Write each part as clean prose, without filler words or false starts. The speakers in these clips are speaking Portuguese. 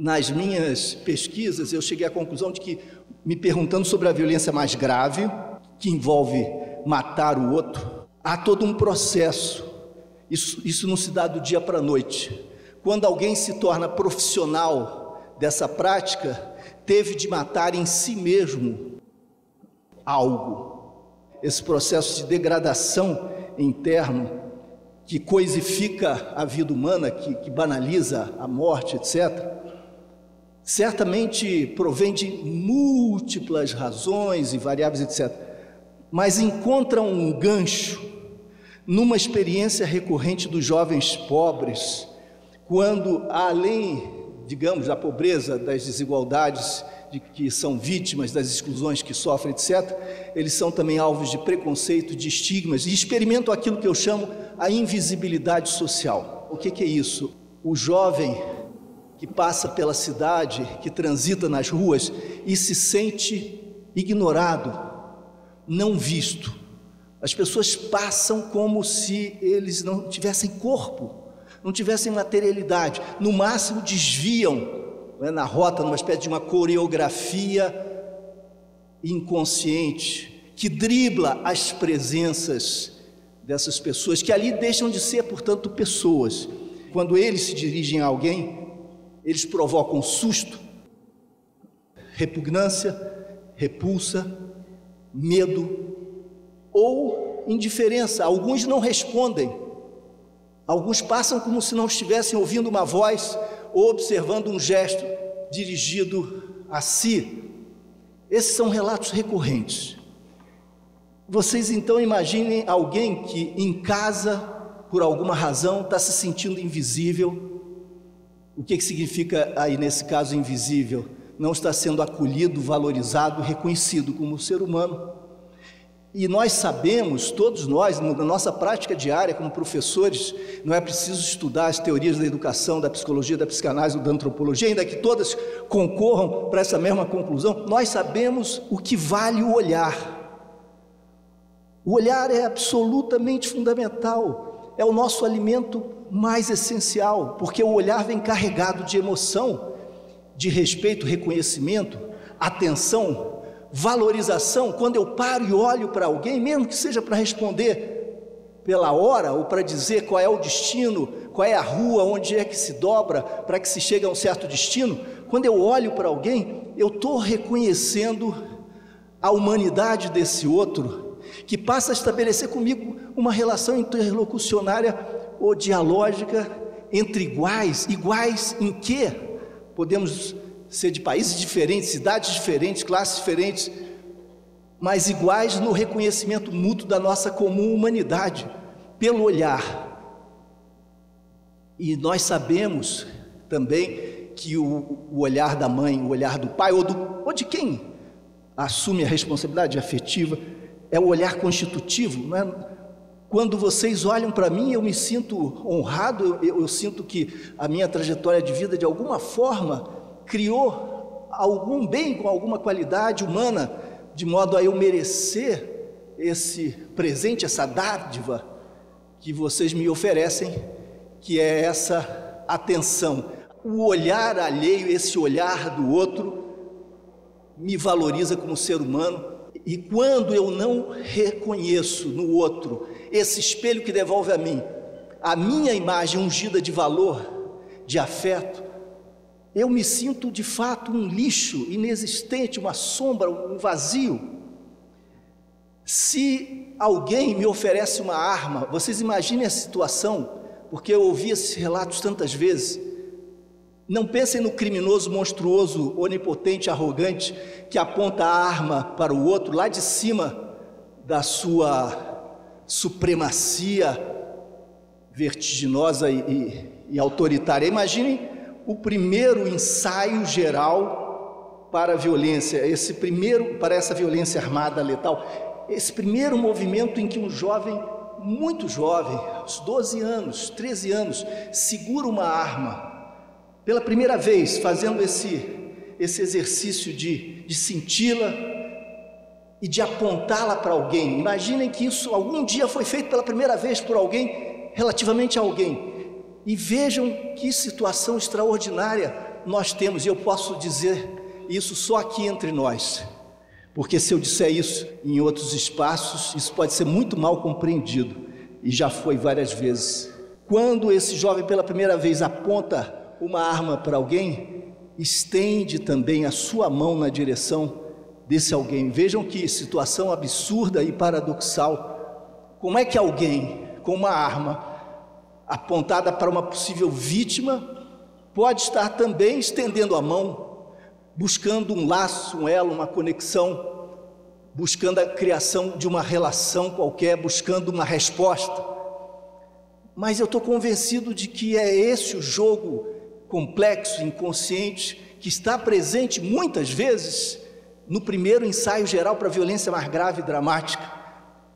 nas minhas pesquisas, eu cheguei à conclusão de que, me perguntando sobre a violência mais grave, que envolve matar o outro, há todo um processo. Isso não se dá do dia para a noite. Quando alguém se torna profissional dessa prática, teve de matar em si mesmo algo. Esse processo de degradação interno que coisifica a vida humana, que banaliza a morte, etc., certamente provém de múltiplas razões e variáveis, etc., mas encontra um gancho numa experiência recorrente dos jovens pobres, quando, além, digamos, da pobreza, das desigualdades de que são vítimas, das exclusões que sofrem, etc., eles são também alvos de preconceito, de estigmas, e experimentam aquilo que eu chamo a invisibilidade social. O que é isso? O jovem que passa pela cidade, que transita nas ruas e se sente ignorado, não visto. As pessoas passam como se eles não tivessem corpo, não tivessem materialidade, no máximo desviam, na rota, numa espécie de uma coreografia inconsciente, que dribla as presenças dessas pessoas, que ali deixam de ser, portanto, pessoas. Quando eles se dirigem a alguém, eles provocam susto, repugnância, repulsa, medo ou indiferença. Alguns não respondem, alguns passam como se não estivessem ouvindo uma voz ou observando um gesto dirigido a si. Esses são relatos recorrentes. Vocês então imaginem alguém que em casa, por alguma razão, está se sentindo invisível. O que significa aí nesse caso invisível? Não está sendo acolhido, valorizado, reconhecido como ser humano. E nós sabemos, todos nós, na nossa prática diária como professores, não é preciso estudar as teorias da educação, da psicologia, da psicanálise ou da antropologia, ainda que todas concorram para essa mesma conclusão. Nós sabemos o que vale o olhar. O olhar é absolutamente fundamental, é o nosso alimento mais essencial, porque o olhar vem carregado de emoção, de respeito, reconhecimento, atenção, valorização. Quando eu paro e olho para alguém, mesmo que seja para responder pela hora ou para dizer qual é o destino, qual é a rua, onde é que se dobra para que se chegue a um certo destino, quando eu olho para alguém, eu estou reconhecendo a humanidade desse outro, que passa a estabelecer comigo uma relação interlocucionária ou dialógica entre iguais. Iguais em quê? Podemos ser de países diferentes, cidades diferentes, classes diferentes, mas iguais no reconhecimento mútuo da nossa comum humanidade, pelo olhar. E nós sabemos também que o olhar da mãe, o olhar do pai, ou de quem assume a responsabilidade afetiva, é o olhar constitutivo, não é? Quando vocês olham para mim, eu me sinto honrado, eu sinto que a minha trajetória de vida, de alguma forma, criou algum bem com alguma qualidade humana, de modo a eu merecer esse presente, essa dádiva que vocês me oferecem, que é essa atenção. O olhar alheio, esse olhar do outro, me valoriza como ser humano. E quando eu não reconheço no outro esse espelho que devolve a minha imagem ungida de valor, de afeto, eu me sinto de fato um lixo inexistente, uma sombra, um vazio. Se alguém me oferece uma arma, vocês imaginem a situação, porque eu ouvi esses relatos tantas vezes. Não pensem no criminoso monstruoso, onipotente, arrogante, que aponta a arma para o outro lá de cima da sua supremacia vertiginosa e autoritária. Imaginem o primeiro ensaio geral para a violência, para essa violência armada letal, esse primeiro movimento em que um jovem, muito jovem, aos 12 anos, 13 anos, segura uma arma, pela primeira vez, fazendo esse exercício de senti-la e de apontá-la para alguém. Imaginem que isso algum dia foi feito pela primeira vez por alguém, relativamente a alguém. E vejam que situação extraordinária nós temos, e eu posso dizer isso só aqui entre nós, porque se eu disser isso em outros espaços, isso pode ser muito mal compreendido, e já foi várias vezes. Quando esse jovem pela primeira vez aponta uma arma para alguém, estende também a sua mão na direção desse alguém. Vejam que situação absurda e paradoxal. Como é que alguém com uma arma apontada para uma possível vítima pode estar também estendendo a mão, buscando um laço, um elo, uma conexão, buscando a criação de uma relação qualquer, buscando uma resposta? Mas eu estou convencido de que é esse o jogo complexo, inconsciente, que está presente muitas vezes no primeiro ensaio geral para a violência mais grave e dramática,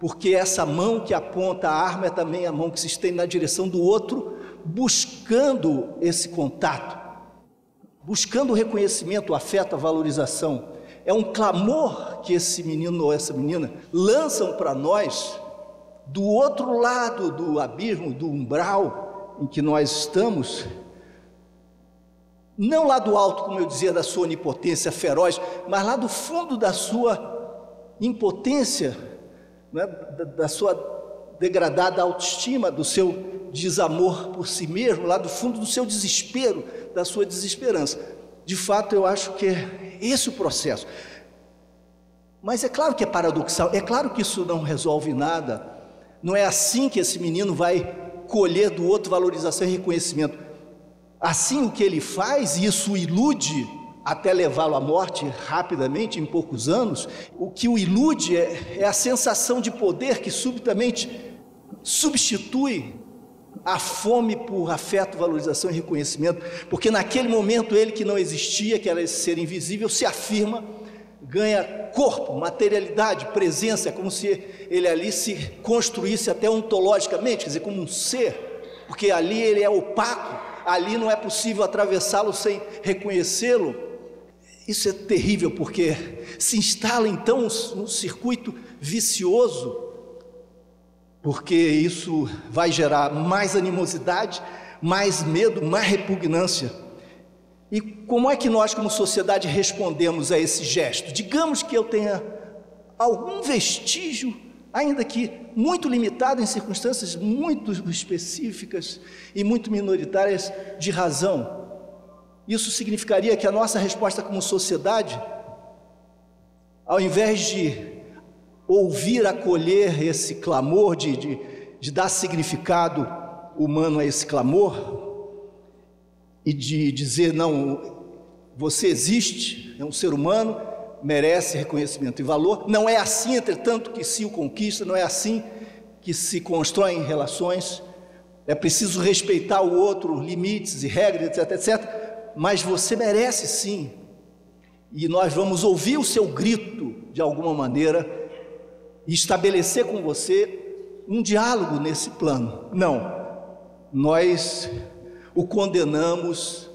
porque essa mão que aponta a arma é também a mão que se estende na direção do outro, buscando esse contato, buscando o reconhecimento, o afeto, a valorização. É um clamor que esse menino ou essa menina lançam para nós, do outro lado do abismo, do umbral em que nós estamos, não lá do alto, como eu dizia, da sua onipotência feroz, mas lá do fundo da sua impotência, né, da sua degradada autoestima, do seu desamor por si mesmo, lá do fundo do seu desespero, da sua desesperança. De fato, eu acho que é esse o processo. Mas é claro que é paradoxal, é claro que isso não resolve nada. Não é assim que esse menino vai colher do outro valorização e reconhecimento. Assim o que ele faz, e isso o ilude até levá-lo à morte rapidamente, em poucos anos, o que o ilude é a sensação de poder que subitamente substitui a fome por afeto, valorização e reconhecimento, porque naquele momento ele que não existia, que era esse ser invisível, se afirma, ganha corpo, materialidade, presença, é como se ele ali se construísse até ontologicamente, quer dizer, como um ser, porque ali ele é opaco, ali não é possível atravessá-lo sem reconhecê-lo. Isso é terrível, porque se instala então um circuito vicioso, porque isso vai gerar mais animosidade, mais medo, mais repugnância. E como é que nós, como sociedade, respondemos a esse gesto? Digamos que eu tenha algum vestígio, ainda que muito limitado, em circunstâncias muito específicas e muito minoritárias, de razão. Isso significaria que a nossa resposta como sociedade, ao invés de ouvir, acolher esse clamor, de dar significado humano a esse clamor, e de dizer, não, você existe, é um ser humano, merece reconhecimento e valor. Não é assim, entretanto, que se o conquista, não é assim que se constroem relações. É preciso respeitar o outro, limites e regras, etc, etc. Mas você merece sim, e nós vamos ouvir o seu grito de alguma maneira e estabelecer com você um diálogo nesse plano. Não, nós o condenamos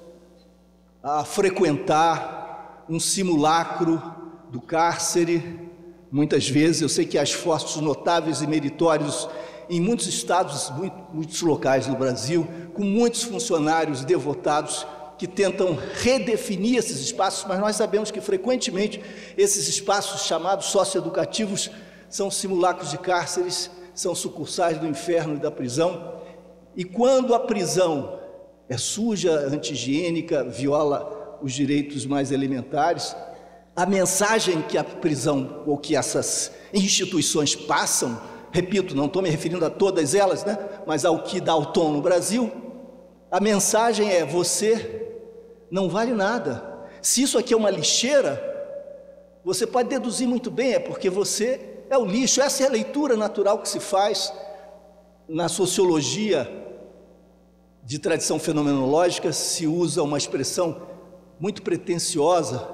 a frequentar um simulacro do cárcere. Muitas vezes, eu sei que há esforços notáveis e meritórios em muitos estados, muitos locais do Brasil, com muitos funcionários devotados que tentam redefinir esses espaços, mas nós sabemos que frequentemente esses espaços chamados socioeducativos são simulacros de cárceres, são sucursais do inferno e da prisão. E quando a prisão é suja, anti-higiênica, viola os direitos mais elementares, a mensagem que a prisão ou que essas instituições passam, repito, não estou me referindo a todas elas, né, mas ao que dá o tom no Brasil, a mensagem é: você não vale nada. Se isso aqui é uma lixeira, você pode deduzir muito bem, é porque você é o lixo. Essa é a leitura natural que se faz na sociologia de tradição fenomenológica. Se usa uma expressão muito pretensiosa,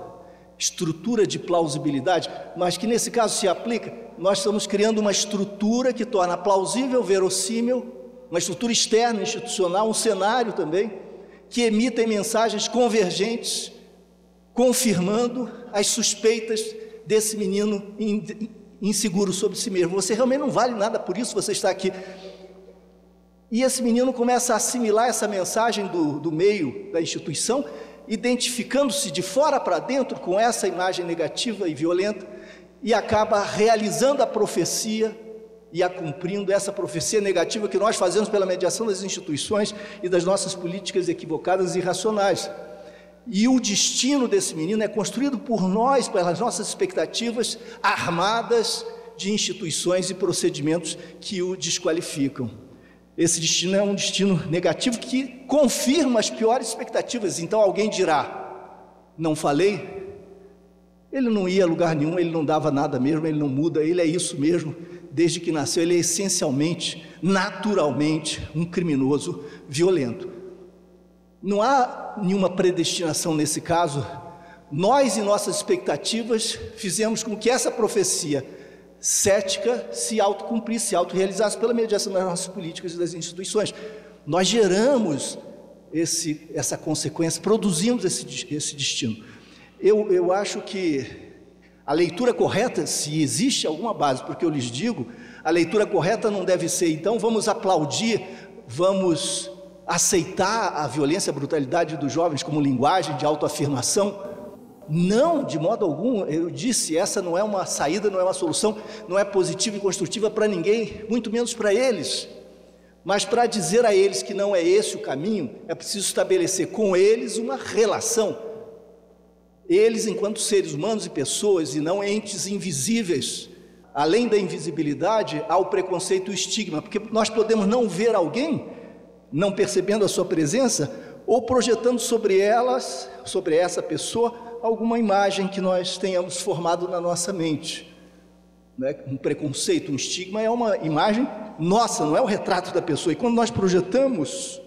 estrutura de plausibilidade, mas que nesse caso se aplica. Nós estamos criando uma estrutura que torna plausível, verossímil, uma estrutura externa, institucional, um cenário também, que emitem mensagens convergentes, confirmando as suspeitas desse menino inseguro sobre si mesmo. Você realmente não vale nada, por isso você está aqui. E esse menino começa a assimilar essa mensagem do meio, da instituição, identificando-se de fora para dentro com essa imagem negativa e violenta e acaba realizando a profecia e a cumprindo essa profecia negativa que nós fazemos pela mediação das instituições e das nossas políticas equivocadas e irracionais. E o destino desse menino é construído por nós, pelas nossas expectativas armadas de instituições e procedimentos que o desqualificam. Esse destino é um destino negativo que confirma as piores expectativas. Então alguém dirá: não falei? Ele não ia a lugar nenhum, ele não dava nada mesmo, ele não muda, ele é isso mesmo, desde que nasceu, ele é essencialmente, naturalmente, um criminoso violento. Não há nenhuma predestinação nesse caso. Nós, em nossas expectativas, fizemos com que essa profecia cética se autocumprisse, se autorrealizasse pela mediação das nossas políticas e das instituições. Nós geramos essa consequência, produzimos esse destino. Eu acho que a leitura correta, se existe alguma base, porque eu lhes digo, a leitura correta não deve ser, então vamos aplaudir, vamos aceitar a violência, a brutalidade dos jovens como linguagem de autoafirmação. Não, de modo algum. Eu disse, essa não é uma saída, não é uma solução, não é positiva e construtiva para ninguém, muito menos para eles. Mas para dizer a eles que não é esse o caminho, é preciso estabelecer com eles uma relação. Eles enquanto seres humanos e pessoas, e não entes invisíveis. Além da invisibilidade, há o preconceito e o estigma, porque nós podemos não ver alguém, não percebendo a sua presença, ou projetando sobre elas, sobre essa pessoa, alguma imagem que nós tenhamos formado na nossa mente, né? Um preconceito, um estigma é uma imagem nossa, não é o retrato da pessoa. E quando nós projetamos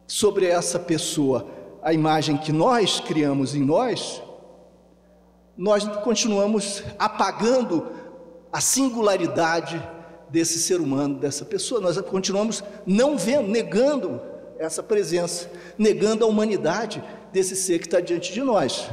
sobre essa pessoa a imagem que nós criamos em nós continuamos apagando a singularidade desse ser humano, dessa pessoa. Nós continuamos não vendo, negando essa presença, negando a humanidade desse ser que está diante de nós.